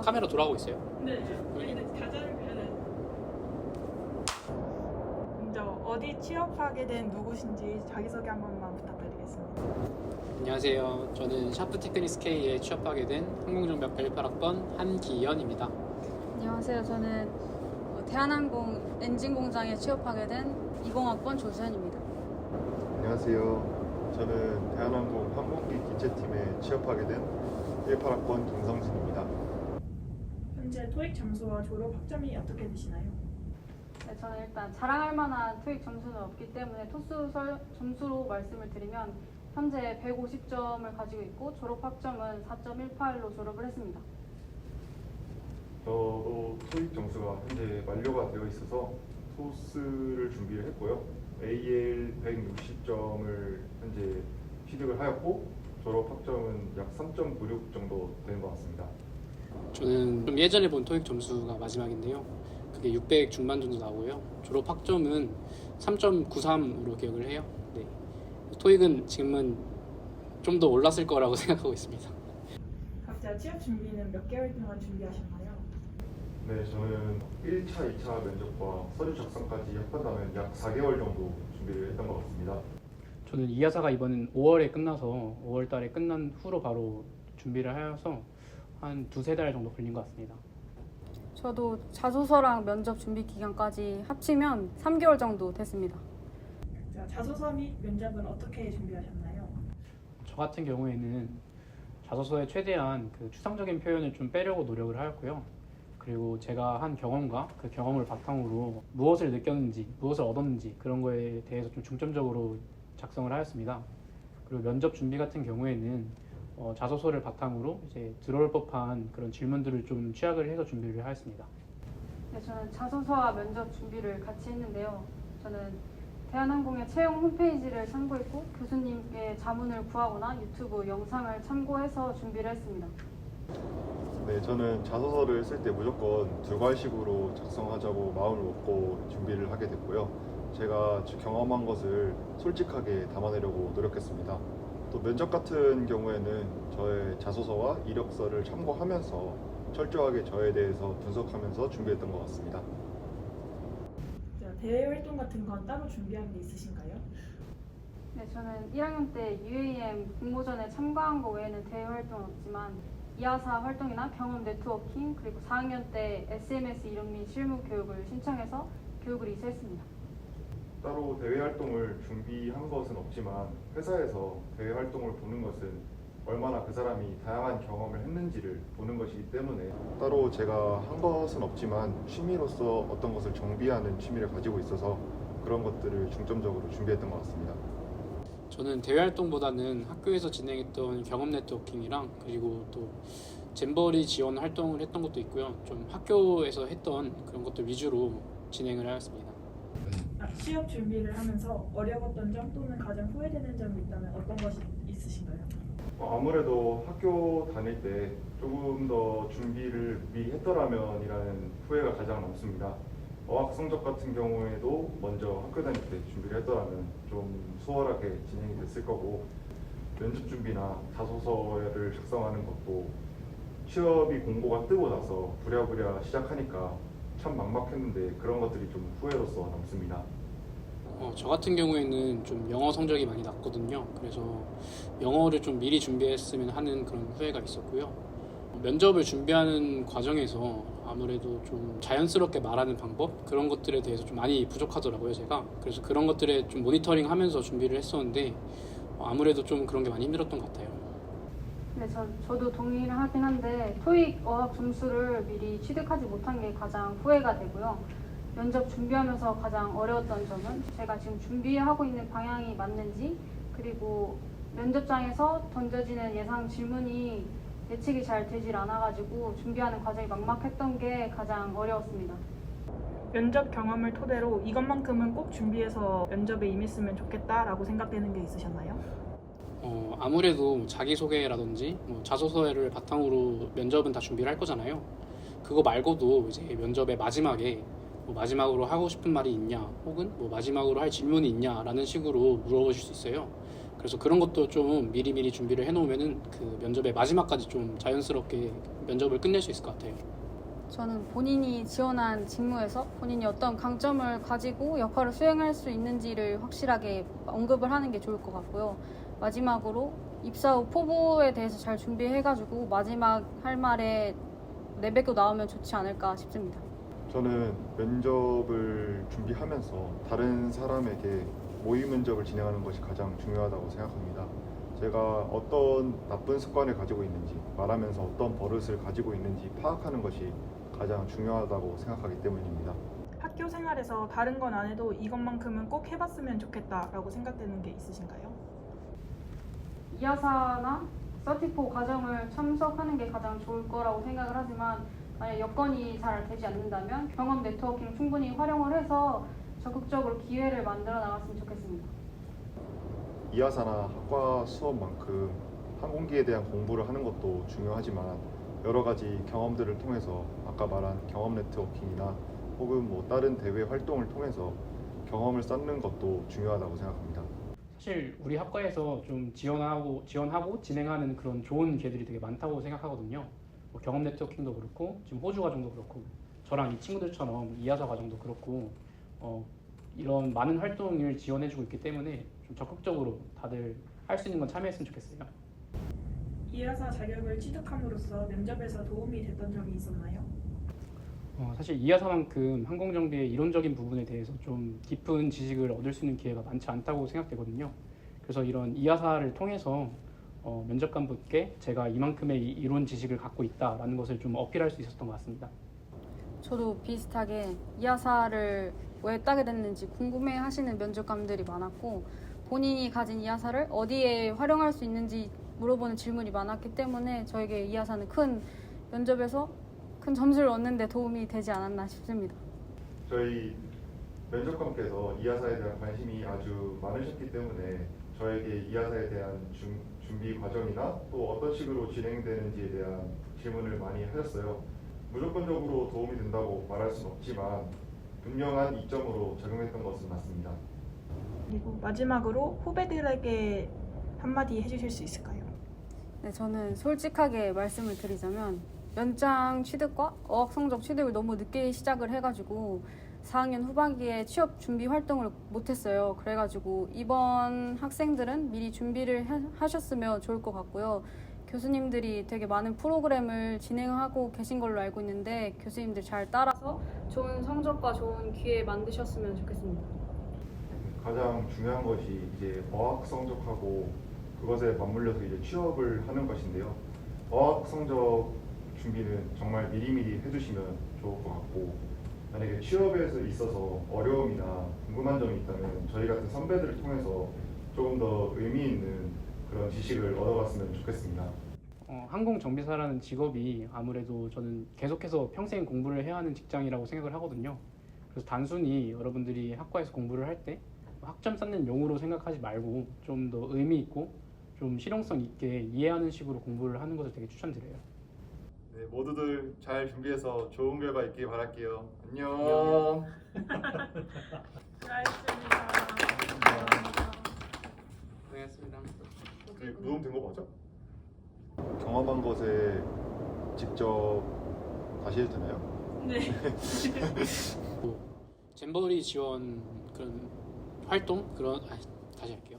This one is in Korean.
카메라 돌아가고 있어요. 네. 가자를 그려는. 먼저 어디 취업하게 된 누구신지 자기소개 한 번만 부탁드리겠습니다. 안녕하세요. 저는 샤프테크니스 K에 취업하게 된 항공정비학과 18학번 한기현입니다. 안녕하세요. 저는 대한항공 엔진공장에 취업하게 된 20학번 조수현입니다. 안녕하세요. 저는 대한항공 항공기 기체팀에 취업하게 된 18학번 김성진입니다. 현재 토익 점수와 졸업 학점이 어떻게 되시나요? 네, 저는 일단 자랑할 만한 토익 점수는 없기 때문에 토스 점수로 말씀을 드리면 현재 150점을 가지고 있고 졸업 학점은 4.18로 졸업을 했습니다. 저도 토익 점수가 현재 만료가 되어 있어서 토스를 준비를 했고요. AL 160점을 현재 취득을 하였고 졸업 학점은 약 3.96 정도 되는 것 같습니다. 저는 좀 예전에 본 토익 점수가 마지막인데요. 그게 600 중반 정도 나오고요. 졸업 학점은 3.93으로 기억을 해요. 네. 토익은 지금은 좀 더 올랐을 거라고 생각하고 있습니다. 각자 취업 준비는 몇 개월 동안 준비하셨나요? 네, 저는 1차, 2차 면접과 서류 작성까지 합한다면 약 4개월 정도 준비를 했던 것 같습니다. 저는 이하사가 이번엔 5월에 끝나서 5월 달에 끝난 후로 바로 준비를 하여서 한 두세 달 정도 걸린 것 같습니다. 저도 자소서랑 면접 준비 기간까지 합치면 3개월 정도 됐습니다. 자, 자소서 및 면접은 어떻게 준비하셨나요? 저 같은 경우에는 자소서에 최대한 그 추상적인 표현을 좀 빼려고 노력을 하였고요. 그리고 제가 한 경험과 그 경험을 바탕으로 무엇을 느꼈는지, 무엇을 얻었는지 그런 거에 대해서 좀 중점적으로 작성을 하였습니다. 그리고 면접 준비 같은 경우에는 자소서를 바탕으로 이제 들어올 법한 그런 질문들을 좀 취약을 해서 준비를 하였습니다. 네, 저는 자소서와 면접 준비를 같이 했는데요. 저는 대한항공의 채용 홈페이지를 참고했고 교수님의 자문을 구하거나 유튜브 영상을 참고해서 준비를 했습니다. 네, 저는 자소서를 쓸 때 무조건 두 과식으로 작성하자고 마음을 먹고 준비를 하게 됐고요. 제가 경험한 것을 솔직하게 담아내려고 노력했습니다. 또 면접 같은 경우에는 저의 자소서와 이력서를 참고하면서 철저하게 저에 대해서 분석하면서 준비했던 것 같습니다. 자, 대외 활동 같은 건 따로 준비한 게 있으신가요? 네, 저는 1학년 때 UAM 공모전에 참가한 거 외에는 대외 활동은 없지만 이하사 활동이나 경험 네트워킹 그리고 4학년 때 SMS 이론 및 실무 교육을 신청해서 교육을 이수했습니다. 따로 대외 활동을 준비한 것은 없지만 회사에서 대외 활동을 보는 것은 얼마나 그 사람이 다양한 경험을 했는지를 보는 것이기 때문에 따로 제가 한 것은 없지만 취미로서 어떤 것을 정비하는 취미를 가지고 있어서 그런 것들을 중점적으로 준비했던 것 같습니다. 저는 대외 활동보다는 학교에서 진행했던 경험 네트워킹이랑 그리고 또 잼버리 지원 활동을 했던 것도 있고요. 좀 학교에서 했던 그런 것들 위주로 진행을 하였습니다. 취업 준비를 하면서 어려웠던 점 또는 가장 후회되는 점이 있다면 어떤 것이 있으신가요? 아무래도 학교 다닐 때 조금 더 준비를 미리 했더라면이라는 후회가 가장 많습니다. 어학 성적 같은 경우에도 먼저 학교 다닐 때 준비를 했더라면 좀 수월하게 진행이 됐을 거고 면접 준비나 자소서를 작성하는 것도 취업이 공고가 뜨고 나서 부랴부랴 시작하니까 참 막막했는데 그런 것들이 좀 후회로서 남습니다. 저 같은 경우에는 좀 영어 성적이 많이 낮거든요. 그래서 영어를 좀 미리 준비했으면 하는 그런 후회가 있었고요. 면접을 준비하는 과정에서 아무래도 좀 자연스럽게 말하는 방법 그런 것들에 대해서 좀 많이 부족하더라고요, 제가. 그래서 그런 것들에 좀 모니터링하면서 준비를 했었는데 아무래도 좀 그런 게 많이 힘들었던 것 같아요. 네, 저도 동의를 하긴 한데 토익 어학 점수를 미리 취득하지 못한 게 가장 후회가 되고요. 면접 준비하면서 가장 어려웠던 점은 제가 지금 준비하고 있는 방향이 맞는지 그리고 면접장에서 던져지는 예상 질문이 예측이 잘 되질 않아가지고 준비하는 과정이 막막했던 게 가장 어려웠습니다. 면접 경험을 토대로 이것만큼은 꼭 준비해서 면접에 임했으면 좋겠다라고 생각되는 게 있으셨나요? 아무래도 자기소개라든지 자소서를 바탕으로 면접은 다 준비를 할 거잖아요. 그거 말고도 이제 면접의 마지막에 마지막으로 하고 싶은 말이 있냐 혹은 마지막으로 할 질문이 있냐라는 식으로 물어보실 수 있어요. 그래서 그런 것도 좀 미리미리 준비를 해놓으면은 그 면접의 마지막까지 좀 자연스럽게 면접을 끝낼 수 있을 것 같아요. 저는 본인이 지원한 직무에서 본인이 어떤 강점을 가지고 역할을 수행할 수 있는지를 확실하게 언급을 하는 게 좋을 것 같고요. 마지막으로 입사 후 포부에 대해서 잘 준비해가지고 마지막 할 말에 내뱉고 나오면 좋지 않을까 싶습니다. 저는 면접을 준비하면서 다른 사람에게 모의 면접을 진행하는 것이 가장 중요하다고 생각합니다. 제가 어떤 나쁜 습관을 가지고 있는지, 말하면서 어떤 버릇을 가지고 있는지 파악하는 것이 가장 중요하다고 생각하기 때문입니다. 학교 생활에서 다른 건 안 해도 이것만큼은 꼭 해봤으면 좋겠다라고 생각되는 게 있으신가요? 이하사나 서티포 과정을 참석하는 게 가장 좋을 거라고 생각을 하지만 만약 여건이 잘 되지 않는다면 경험 네트워킹 충분히 활용을 해서 적극적으로 기회를 만들어 나갔으면 좋겠습니다. 이하사나 학과 수업만큼 항공기에 대한 공부를 하는 것도 중요하지만 여러 가지 경험들을 통해서 아까 말한 경험 네트워킹이나 혹은 뭐 다른 대외 활동을 통해서 경험을 쌓는 것도 중요하다고 생각합니다. 사실 우리 학과에서 좀 지원하고 진행하는 그런 좋은 기회들이 되게 많다고 생각하거든요. 뭐 경험 네트워킹도 그렇고 지금 호주 과정도 그렇고 저랑 이 친구들처럼 이하사 과정도 그렇고 이런 많은 활동을 지원해주고 있기 때문에 좀 적극적으로 다들 할 수 있는 건 참여했으면 좋겠어요. 이하사 자격을 취득함으로써 면접에서 도움이 됐던 점이 있었나요? 사실 이하사만큼 항공정비의 이론적인 부분에 대해서 좀 깊은 지식을 얻을 수 있는 기회가 많지 않다고 생각되거든요. 그래서 이런 이하사를 통해서 면접관분께 제가 이만큼의 이론 지식을 갖고 있다라는 것을 좀 어필할 수 있었던 것 같습니다. 저도 비슷하게 이하사를 왜 따게 됐는지 궁금해하시는 면접관들이 많았고 본인이 가진 이하사를 어디에 활용할 수 있는지 물어보는 질문이 많았기 때문에 저에게 이하사는 큰 면접에서 큰 점수를 얻는 데 도움이 되지 않았나 싶습니다. 저희 면접관께서 이하사에 대한 관심이 아주 많으셨기 때문에 저에게 이하사에 대한 준비 과정이나 또 어떤 식으로 진행되는지에 대한 질문을 많이 하셨어요. 무조건적으로 도움이 된다고 말할 수는 없지만 분명한 이점으로 적용했던 것은 맞습니다. 그리고 마지막으로 후배들에게 한마디 해주실 수 있을까요? 네, 저는 솔직하게 말씀을 드리자면 연장 취득과 어학 성적 취득을 너무 늦게 시작을 해가지고 4학년 후반기에 취업 준비 활동을 못했어요. 그래가지고 이번 학생들은 미리 준비를 하셨으면 좋을 것 같고요. 교수님들이 되게 많은 프로그램을 진행하고 계신 걸로 알고 있는데 교수님들 잘 따라서 좋은 성적과 좋은 기회 만드셨으면 좋겠습니다. 가장 중요한 것이 이제 어학 성적하고 그것에 맞물려서 이제 취업을 하는 것인데요. 어학 성적 준비는 정말 미리미리 해두시면 좋을 것 같고 만약에 취업에 있어서 어려움이나 궁금한 점이 있다면 저희 같은 선배들을 통해서 조금 더 의미 있는 그런 지식을 얻어갔으면 좋겠습니다. 항공정비사라는 직업이 아무래도 저는 계속해서 평생 공부를 해야 하는 직장이라고 생각을 하거든요. 그래서 단순히 여러분들이 학과에서 공부를 할 때 학점 쌓는 용으로 생각하지 말고 좀 더 의미 있고 좀 실용성 있게 이해하는 식으로 공부를 하는 것을 되게 추천드려요. 네, 모두들 잘 준비해서 좋은 결과 있길 바랄게요. 안녕. 수고하셨습니다. 고생했습니다. 녹음된 거 맞아? 경험한 것에 직접 다시 해도 되나요? 네. 잼버리 지원 그런 활동 다시 할게요.